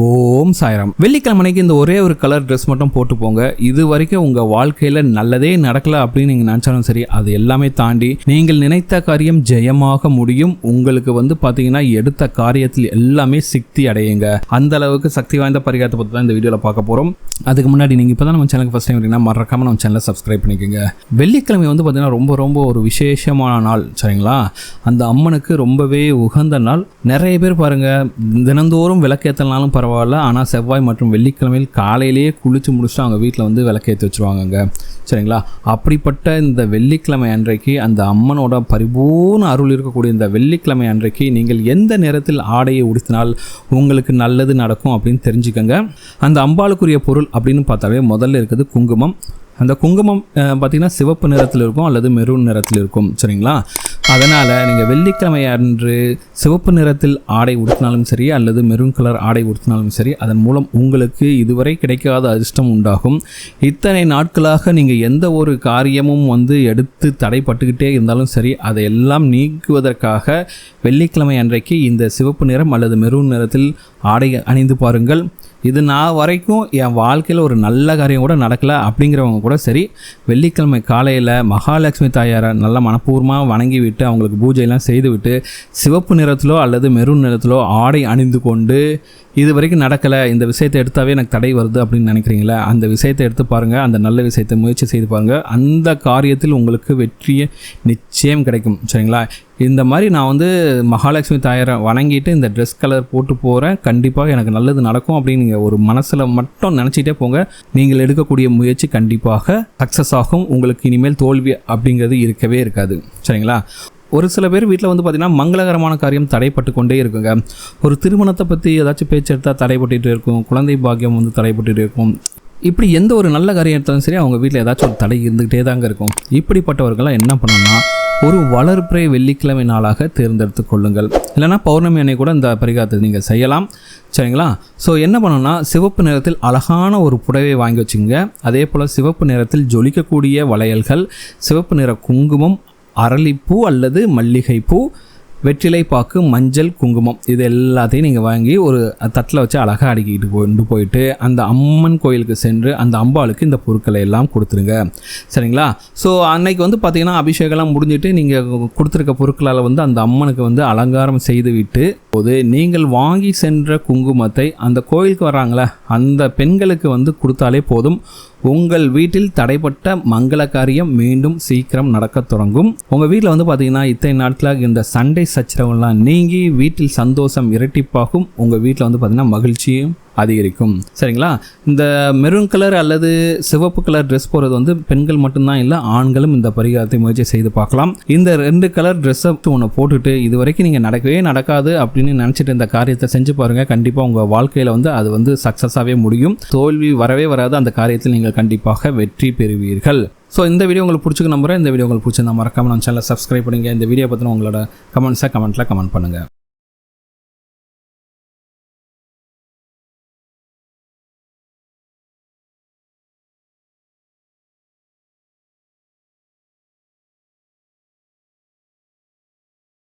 ஓம் சாய்ராம். வெள்ளிக்கிழமைக்கு இந்த ஒரே ஒரு கலர் ட்ரெஸ் மட்டும் போட்டு போங்க. இது வரைக்கும் உங்க வாழ்க்கையில நல்லதே நடக்கல அப்படின்னு நீங்க நினைச்சாலும் சரி, அது எல்லாமே தாண்டி நீங்கள் நினைத்த காரியம் ஜெயமாக முடியும். உங்களுக்கு பாத்தீங்கன்னா எடுத்த காரியத்தில் எல்லாமே சக்தி அடையுங்க. அந்த அளவுக்கு சக்தி வாய்ந்த பரிகாரத்தை பற்றி தான் இந்த வீடியோல பார்க்க போறோம். அதுக்கு முன்னாடி நீங்க இப்பதான் நம்ம சேனலுக்கு ஃபர்ஸ்ட் டைம் வரீங்கன்னா மறக்காம நம்ம சேனலை சப்ஸ்கிரைப் பண்ணிக்கோங்க. வெள்ளிக்கிழமை பாத்தீங்கன்னா ரொம்ப ஒரு விசேஷமான நாள், சரிங்களா? அந்த அம்மனுக்கு ரொம்பவே உகந்த நாள். நிறைய பேர் பாருங்க, தினந்தோறும் விளக்கேற்றனாலும் பரவாயில்ல, ஆனால் செவ்வாய் மற்றும் வெள்ளிக்கிழமையில் காலையிலேயே குளிச்சு முடிச்சுட்டு அவங்க வீட்டில் விளக்கேற்றி வச்சுருவாங்கங்க, சரிங்களா? அப்படிப்பட்ட இந்த வெள்ளிக்கிழமை அன்றைக்கு அந்த அம்மனோட பரிபூர்ண அருள் இருக்கக்கூடிய இந்த வெள்ளிக்கிழமை அன்றைக்கு நீங்கள் எந்த நேரத்தில் ஆடையை உடுத்தினால் உங்களுக்கு நல்லது நடக்கும் அப்படின்னு தெரிஞ்சுக்கோங்க. அந்த அம்பாளுக்குரிய பொருள் அப்படின்னு பார்த்தாலே முதல்ல இருக்குது குங்குமம். அந்த குங்குமம் பார்த்திங்கன்னா சிவப்பு நிறத்தில் இருக்கும் அல்லது மெரூன் நிறத்தில் இருக்கும், சரிங்களா? அதனால் நீங்கள் வெள்ளிக்கிழமை அன்று சிவப்பு நிறத்தில் ஆடை உடுத்தினாலும் சரி அல்லது மெரூன் கலர் ஆடை உடுத்தினாலும் சரி, அதன் மூலம் உங்களுக்கு இதுவரை கிடைக்காத அதிர்ஷ்டம் உண்டாகும். இத்தனை நாட்களாக நீங்கள் எந்த ஒரு காரியமும் எடுத்து தடைப்பட்டுக்கிட்டே இருந்தாலும் சரி, அதையெல்லாம் நீக்குவதற்காக வெள்ளிக்கிழமை அன்றைக்கு இந்த சிவப்பு நிறம் அல்லது மெரூன் நிறத்தில் ஆடை அணிந்து பாருங்கள். இது நான் வரைக்கும் என் வாழ்க்கையில் ஒரு நல்ல காரியம் கூட நடக்கலை அப்படிங்கிறவங்க கூட சரி, வெள்ளிக்கிழமை காலையில் மகாலட்சுமி தாயாரை நல்ல மனப்பூர்வமாக வணங்கி விட்டு அவங்களுக்கு பூஜையெல்லாம் செய்துவிட்டு சிவப்பு நிறத்திலோ அல்லது மெரூன் நிறத்திலோ ஆடை அணிந்து கொண்டு, இது வரைக்கும் நடக்கலை, இந்த விஷயத்தை எடுத்தாவே எனக்கு தடை வருது அப்படின்னு நினைக்கிறீங்களா, அந்த விஷயத்தை எடுத்து பாருங்கள். அந்த நல்ல விஷயத்தை முயற்சி செய்து பாருங்கள். அந்த காரியத்தில் உங்களுக்கு வெற்றியை நிச்சயம் கிடைக்கும், சரிங்களா? இந்த மாதிரி நான் மகாலட்சுமி தாயாரை வணங்கிட்டு இந்த ட்ரெஸ் கலர் போட்டு போகிறேன், கண்டிப்பாக எனக்கு நல்லது நடக்கும் அப்படின்னு நீங்கள் ஒரு மனசில் மட்டும் நினச்சிட்டே போங்க. நீங்கள் எடுக்கக்கூடிய முயற்சி கண்டிப்பாக சக்ஸஸ் ஆகும். உங்களுக்கு இனிமேல் தோல்வி அப்படிங்கிறது இருக்கவே இருக்காது, சரிங்களா? ஒரு சில பேர் வீட்டில் பார்த்திங்கன்னா மங்களகரமான காரியம் தடைப்பட்டு கொண்டே இருக்குங்க. ஒரு திருமணத்தை பற்றி ஏதாச்சும் பேச்சு எடுத்தால் தடைப்பட்டு இருக்கும், குழந்தை பாக்கியம் தடைப்பட்டு இருக்கும். இப்படி எந்த ஒரு நல்ல காரியம் எடுத்தாலும் சரி, அவங்க வீட்டில் ஏதாச்சும் ஒரு தடை இருந்துகிட்டே தாங்க இருக்கும். இப்படிப்பட்டவர்கள்லாம் என்ன பண்ணணும்னா, ஒரு வளர்பிறை வெள்ளிக்கிழமை நாளாக தேர்ந்தெடுத்து கொள்ளுங்கள். இல்லைனா பௌர்ணமி அன்னை கூட இந்த பரிகாரத்தை நீங்கள் செய்யலாம், சரிங்களா? ஸோ என்ன பண்ணணும்னா, சிவப்பு நிறத்தில் அழகான ஒரு புடவை வாங்கி வச்சுங்க. அதே போல் சிவப்பு நிறத்தில் ஜொலிக்கக்கூடிய வளையல்கள், சிவப்பு நிற குங்குமம், அரளிப்பூ அல்லது மல்லிகைப்பூ, வெற்றிலை பாக்கு, மஞ்சள், குங்குமம், இது எல்லாத்தையும் நீங்கள் வாங்கி ஒரு தட்டில் வச்சு அழகாக அடுக்கிட்டு கொண்டு போயிட்டு அந்த அம்மன் கோயிலுக்கு சென்று அந்த அம்பாளுக்கு இந்த பொருட்களை எல்லாம் கொடுத்துருங்க, சரிங்களா? ஸோ அன்னைக்கு பார்த்தீங்கன்னா அபிஷேகம்லாம் முடிஞ்சிட்டு நீங்கள் கொடுத்துருக்க பொருட்களால் அந்த அம்மனுக்கு அலங்காரம் செய்து விட்டு போது நீங்கள் வாங்கி சென்ற குங்குமத்தை அந்த கோயிலுக்கு வர்றாங்களே அந்த பெண்களுக்கு கொடுத்தாலே போதும். உங்கள் வீட்டில் தடைப்பட்ட மங்கள காரியம் மீண்டும் சீக்கிரம் நடக்க தொடங்கும். உங்கள் வீட்டில் பார்த்தீங்கன்னா இத்தனை நாட்களாக இந்த சண்டை சச்சரவுலாம் நீங்கி வீட்டில் சந்தோஷம் இரட்டிப்பாகும். உங்கள் வீட்டில் பார்த்தீங்கன்னா மகிழ்ச்சியும் அதிகரிக்கும், சரிங்களா? இந்த மெரூன் கலர் அல்லது சிவப்பு கலர் ட்ரெஸ் போகிறது பெண்கள் மட்டும்தான் இல்லை, ஆண்களும் இந்த பரிகாரத்தை முயற்சி செய்து பார்க்கலாம். இந்த 2 கலர் ட்ரெஸ்ஸை ஒன்று போட்டுட்டு இது வரைக்கும் நீங்கள் நடக்கவே நடக்காது அப்படின்னு நினச்சிட்டு இந்த காரியத்தை செஞ்சு பாருங்கள். கண்டிப்பாக உங்கள் வாழ்க்கையில் அது சக்ஸஸாகவே முடியும். தோல்வி வரவே வராது. அந்த காரியத்தில் நீங்கள் கண்டிப்பாக வெற்றி பெறுவீர்கள். ஸோ இந்த வீடியோ உங்களுக்கு பிடிச்சிக்க நம்புகிறேன். இந்த வீடியோ உங்களுக்கு பிடிச்சிருந்தா மறக்காமல் நம்ம சேனலை சப்ஸ்கிரைப் பண்ணுங்கள். இந்த வீடியோ பற்றின உங்களோட கமெண்ட்ஸை கமெண்ட்டில் கமெண்ட் பண்ணுங்கள்.